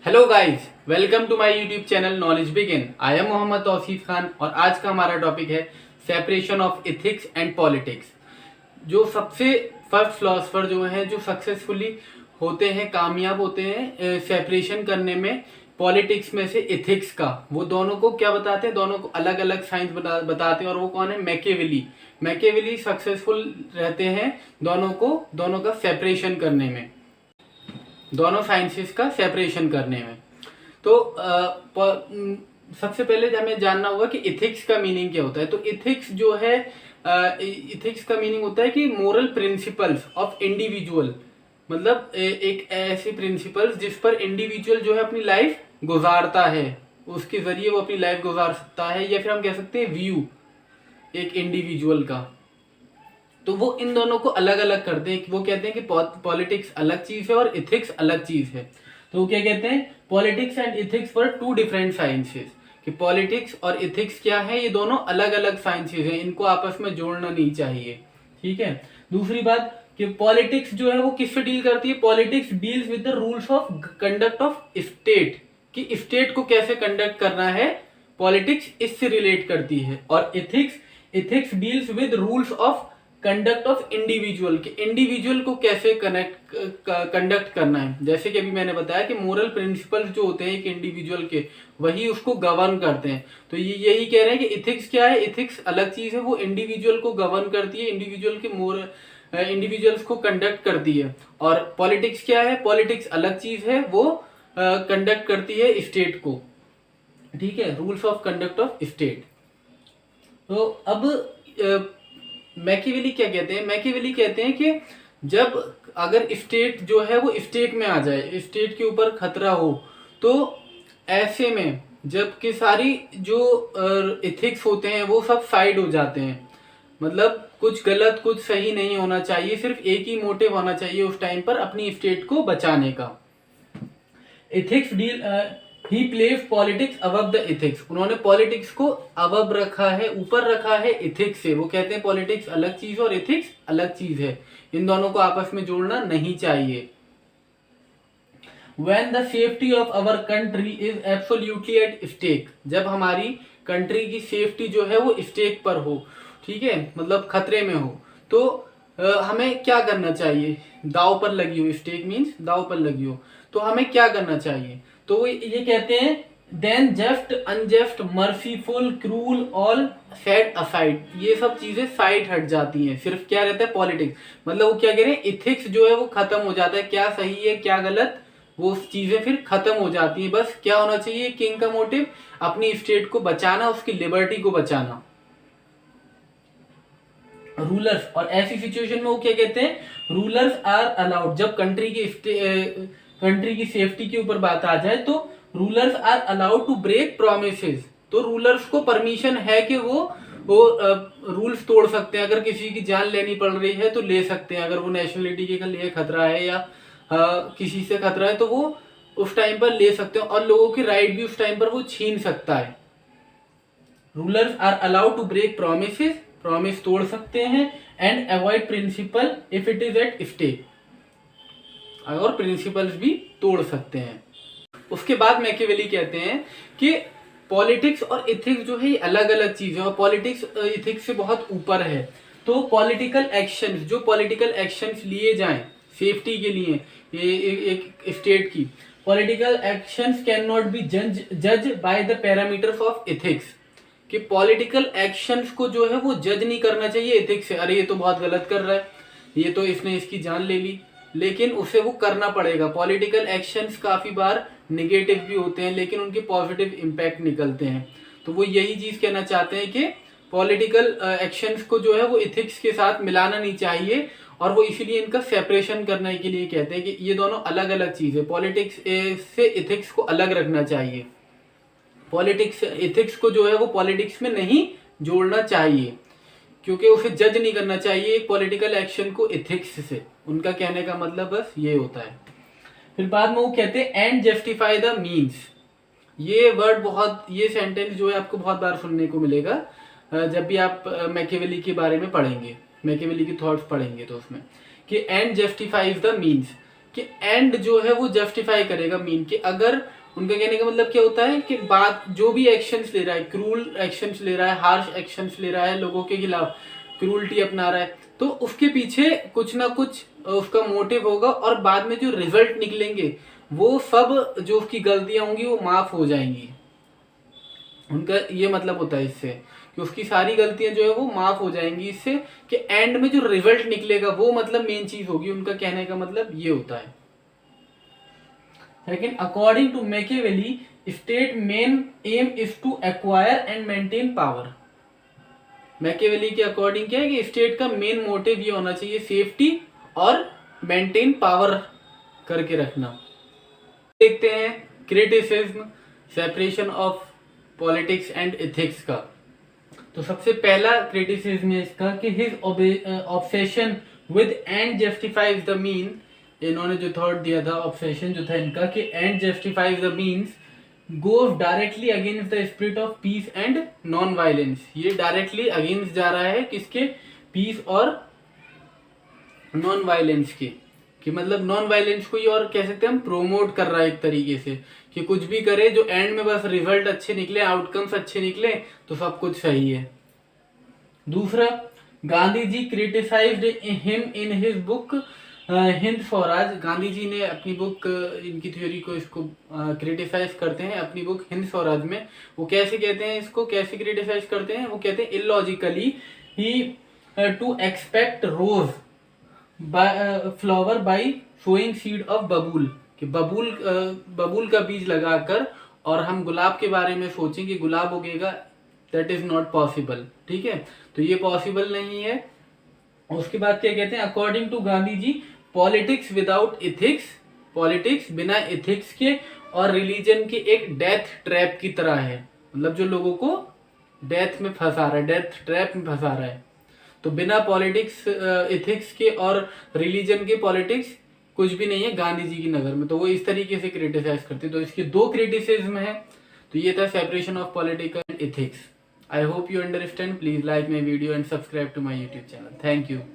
Hello guys, welcome to my YouTube channel knowledge begin. I am Mohammad Tauseef Khan और आज का हमारा टॉपिक है separation of ethics and politics. जो सबसे फर्स्ट फिलोसफर जो है जो सक्सेसफुली होते हैं, कामयाब होते हैं सेपरेशन करने में पॉलिटिक्स में से एथिक्स का, वो दोनों को क्या बताते हैं, दोनों को अलग अलग साइंस बताते हैं। और वो कौन है? मैकियावेली। मैकियावेली सक्सेसफुल रहते हैं दोनों का सेपरेशन करने में, दोनों साइंसेस का सेपरेशन करने में। तो सबसे पहले हमें जानना होगा कि इथिक्स का मीनिंग क्या होता है। तो इथिक्स जो है, इथिक्स का मीनिंग होता है कि मोरल प्रिंसिपल्स ऑफ इंडिविजुअल, मतलब एक ऐसे प्रिंसिपल्स जिस पर इंडिविजुअल जो है अपनी लाइफ गुजारता है, उसके जरिए वो अपनी लाइफ गुजार सकता है, या फिर हम कह सकते हैं व्यू एक इंडिविजुअल का। तो वो इन दोनों को अलग अलग करते हैं। वो कहते हैं कि पॉलिटिक्स अलग चीज है और इथिक्स अलग चीज है। तो वो क्या कहते हैं? Politics and ethics for two different sciences. कि पॉलिटिक्स और इथिक्स क्या है, ये दोनों अलग अलग साइंसेस हैं, इनको आपस में जोड़ना नहीं चाहिए। ठीक है। दूसरी बात कि पॉलिटिक्स जो है वो किससे डील करती है? Politics deals with the rules of conduct of state, कि स्टेट को कैसे कंडक्ट करना है, पॉलिटिक्स इससे रिलेट करती है। और ethics deals with rules of conduct of individual, के इंडिविजुअल को कैसे कंडक्ट करना है। जैसे कि अभी मैंने बताया कि मोरल प्रिंसिपल्स जो होते हैं एक इंडिविजुअल के, वही उसको गवर्न करते हैं। तो ये यही कह रहे हैं कि इथिक्स क्या है? इथिक्स अलग चीज है, वो इंडिविजुअल को गवर्न करती है, इंडिविजुअल के इंडिविजुअल्स को कंडक्ट करती है। और पॉलिटिक्स क्या है? पॉलिटिक्स अलग चीज है, वो कंडक्ट करती है स्टेट को। ठीक है, rules of conduct of state. तो अब मैकियावेली क्या कहते हैं? मैकियावेली कहते हैं कि जब अगर स्टेट जो है वो स्टेट में आ जाए, स्टेट के ऊपर खतरा हो, तो ऐसे में जबकि सारी जो एथिक्स होते हैं वो सब साइड हो जाते हैं। मतलब कुछ गलत कुछ सही नहीं होना चाहिए, सिर्फ एक ही मोटिव होना चाहिए उस टाइम पर अपनी स्टेट को बचाने का। Ethics deal he place politics above the ethics. उन्होंने पॉलिटिक्स को अबव रखा है, ऊपर रखा है एथिक्स से। वो कहते हैं पॉलिटिक्स अलग चीज है और एथिक्स अलग चीज है, इन दोनों को आपस में जोड़ना नहीं चाहिए। When the safety of our country is absolutely at stake, जब हमारी कंट्री की सेफ्टी जो है वो स्टेक पर हो, ठीक है, मतलब खतरे में हो, तो हमें क्या करना चाहिए? दाव पर लगी हो, स्टेक मीन्स दाव पर लगी हो, तो हमें क्या करना चाहिए? तो वो ये कहते हैं then just unjust merciful cruel all set aside. ये सब चीजें साइड हट जाती हैं, सिर्फ क्या रहता है? पॉलिटिक्स। मतलब वो क्या कह रहे हैं? इथिक्स जो है वो खत्म हो जाता है, क्या सही है क्या गलत, वो चीजें फिर खत्म हो जाती हैं। बस क्या होना चाहिए किंग का मोटिव? अपनी स्टेट को बचाना, उसकी लिबर्टी को बचाना। रूलर्स, और ऐसी सिचुएशन में वो क्या कहते हैं? Rulers are allowed. जब कंट्री की सेफ्टी के ऊपर बात आ जाए तो rulers are allowed to break promises. तो रूलर्स को परमिशन है कि वो रूल्स तोड़ सकते हैं। अगर किसी की जान लेनी पड़ रही है तो ले सकते हैं, अगर वो नेशनलिटी के लिए खतरा है या किसी से खतरा है, तो वो उस टाइम पर ले सकते हैं, और लोगों की राइट भी उस टाइम पर वो छीन सकता है। Rulers are allowed to break promises, promise तोड़ सकते हैं, and avoid principle if it is at stake, और प्रिंसिपल्स भी तोड़ सकते हैं। उसके बाद मैकियावेली कहते हैं कि पॉलिटिक्स और इथिक्स जो है ये अलग अलग चीजें, और पॉलिटिक्स इथिक्स से बहुत ऊपर है। तो पॉलिटिकल एक्शंस, जो पॉलिटिकल एक्शंस लिए जाएं सेफ्टी के लिए ये एक स्टेट की, political actions can not be जज by the parameters of ethics. कि पॉलिटिकल एक्शंस को जो है वो जज नहीं करना चाहिए एथिक्स से। अरे ये तो बहुत गलत कर रहा है, ये तो इसने इसकी जान ले ली, लेकिन उसे वो करना पड़ेगा। पॉलिटिकल एक्शंस काफी बार निगेटिव भी होते हैं, लेकिन उनके पॉजिटिव इम्पैक्ट निकलते हैं। तो वो यही चीज कहना चाहते हैं कि पॉलिटिकल एक्शंस को जो है वो इथिक्स के साथ मिलाना नहीं चाहिए, और वो इसीलिए इनका सेपरेशन करने के लिए कहते हैं कि ये दोनों अलग अलग चीज है। पॉलिटिक्स से इथिक्स को अलग रखना चाहिए। पॉलिटिक्स इथिक्स को जो है वो पॉलिटिक्स में नहीं जोड़ना चाहिए, क्योंकि उसे जज नहीं करना चाहिए एक पॉलिटिकल एक्शन को इथिक्स से। उनका कहने का मतलब बस ये होता है। फिर बाद में वो कहते हैं एंड जस्टिफाई द मीन्स। ये वर्ड बहुत, ये सेंटेंस जो है आपको बहुत बार सुनने को मिलेगा जब भी आप मैकियावेली के बारे में पढ़ेंगे, मैकियावेली की थॉट्स पढ़ेंगे, तो उसमें कि एंड जस्टिफाइज द मीन्स, कि एंड जो है वो जस्टिफाई करेगा मीन के। अगर उनका कहने का मतलब क्या होता है कि बात जो भी एक्शंस ले रहा है, क्रूल एक्शंस ले रहा है, हार्श एक्शंस ले रहा है, लोगों के खिलाफ क्रूरटी अपना रहा है, तो उसके पीछे कुछ ना कुछ उसका मोटिव होगा और बाद में जो रिजल्ट निकलेंगे वो सब जो उसकी गलतियां होंगी वो माफ हो जाएंगी। उनका ये मतलब होता है इससे कि उसकी सारी गलतियां जो है वो माफ हो जाएंगी इससे, कि एंड में जो रिजल्ट निकलेगा वो मतलब मेन चीज होगी। उनका कहने का मतलब ये होता है। Second, according to Machiavelli state main aim is to acquire and maintain power. Machiavelli के अकॉर्डिंग क्या है कि स्टेट का मेन मोटिव ये होना चाहिए सेफ्टी और मेंटेन पावर करके रखना। देखते हैं criticism separation of politics and ethics का। तो सबसे पहला क्रिटिसिज्म है इसका कि his obsession with and justifies the mean. इन्होंने जो थॉट दिया था, ऑब्सेशन जो था इनका कि and justifies the means, goes directly against the spirit of peace and non violence. ये डायरेक्टली अगेंस्ट जा रहा है किसके? पीस और नॉन वायलेंस के। कि मतलब नॉन वायलेंस को ही और कह सकते हैं हम प्रोमोट कर रहा है एक तरीके से, कि कुछ भी करे जो एंड में बस रिजल्ट अच्छे निकले, आउटकम्स अच्छे निकले तो सब कुछ सही है। दूसरा, Gandhi ji criticized him in his book Hind Swaraj. Gandhi ji ने अपनी बुक, इनकी थ्योरी को, इसको क्रिटिसाइज करते हैं अपनी बुक हिंद स्वराज में। वो कैसे कहते हैं इसको, कैसे क्रिटिसाइज करते हैं? वो कहते हैं इलॉजिकली ही to expect rose flower by sowing seed of babool. कि बबूल का बीज लगाकर और हम गुलाब के बारे में सोचें कि गुलाब उगेगा, दैट इज नॉट पॉसिबल। ठीक है, तो ये पॉसिबल नहीं है। उसके बाद क्या कहते हैं? According to Gandhi ji, politics without ethics, politics बिना एथिक्स के और रिलीजन के एक डेथ ट्रैप की तरह है। मतलब जो लोगों को डेथ में फंसा रहा है, डेथ ट्रैप में फंसा रहा है। तो बिना पॉलिटिक्स, एथिक्स के और रिलीजन के पॉलिटिक्स कुछ भी नहीं है गांधी जी की नजर में। तो वो इस तरीके से क्रिटिसाइज करते। तो इसके दो क्रिटिसिज्म है। तो ये था separation of political and ethics. I hope you understand. Please like my video and subscribe to my YouTube channel. Thank you.